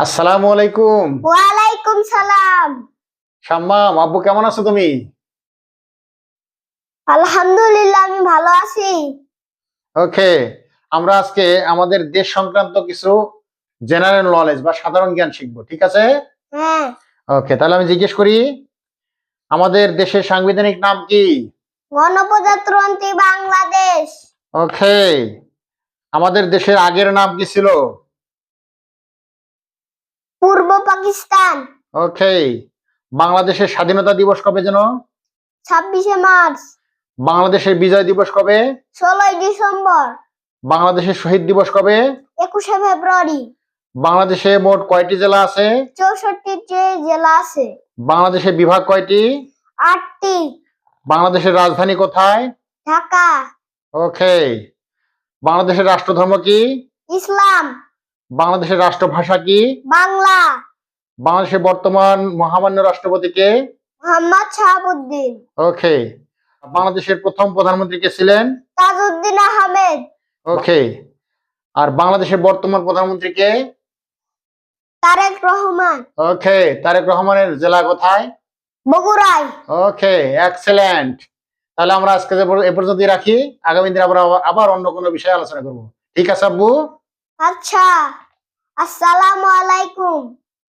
আসসালামু আলাইকুম। ওয়ালাইকুম সালাম। শাম্মাম, আব্বু কেমন আছো তুমি? আলহামদুলিল্লাহ, আমি ভালো আছি। ওকে, আমরা আজকে আমাদের দেশ সংক্রান্ত কিছু জেনারেল নলেজ বা সাধারণ জ্ঞান শিখবো, ঠিক আছে? হ্যাঁ। ওকে, তাহলে আমি জিজ্ঞেস করি, আমাদের দেশের সাংবিধানিক নাম কি? গণপ্রজাতন্ত্রী বাংলাদেশ। ওকে, আমাদের দেশের আগের নাম কি ছিল? পূর্ব পাকিস্তান। ওকে, বাংলাদেশের স্বাধীনতা দিবস কবে যেন? 26শে মার্চ। বাংলাদেশের বিজয় দিবস কবে? 16ই ডিসেম্বর। বাংলাদেশের শহীদ দিবস কবে? 21শে ফেব্রুয়ারি। বাংলাদেশে মোট কয়টি জেলা আছে? 64টি জেলা আছে। বাংলাদেশের বিভাগ কয়টি? 8টি। বাংলাদেশের রাজধানী কোথায়? ঢাকা। ওকে, বাংলাদেশের রাষ্ট্রধর্ম কি? ইসলাম। বাংলাদেশের রাষ্ট্রভাষা কি? বাংলা। বাংলাদেশের বর্তমান মহামান্য রাষ্ট্রপতি কে? মোহাম্মদ শাহাবুদ্দিন। ওকে, বাংলাদেশের প্রথম প্রধানমন্ত্রী কে ছিলেন? তাজউদ্দিন আহমেদ। ওকে, আর বাংলাদেশের বর্তমান প্রধানমন্ত্রী কে? তারেক রহমান। ওকে, তারেক রহমানের জেলা কোথায়? বগুড়ায়। ওকে, এক্সেলেন্ট। তাহলে আমরা আজকে এ পর্যন্তই রাখি, আগামী দিন আমরা আবার অন্য কোনো বিষয়ে আলোচনা করব। ঠিক আছে আব্বু? আচ্ছা, আসসালামু আলাইকুম।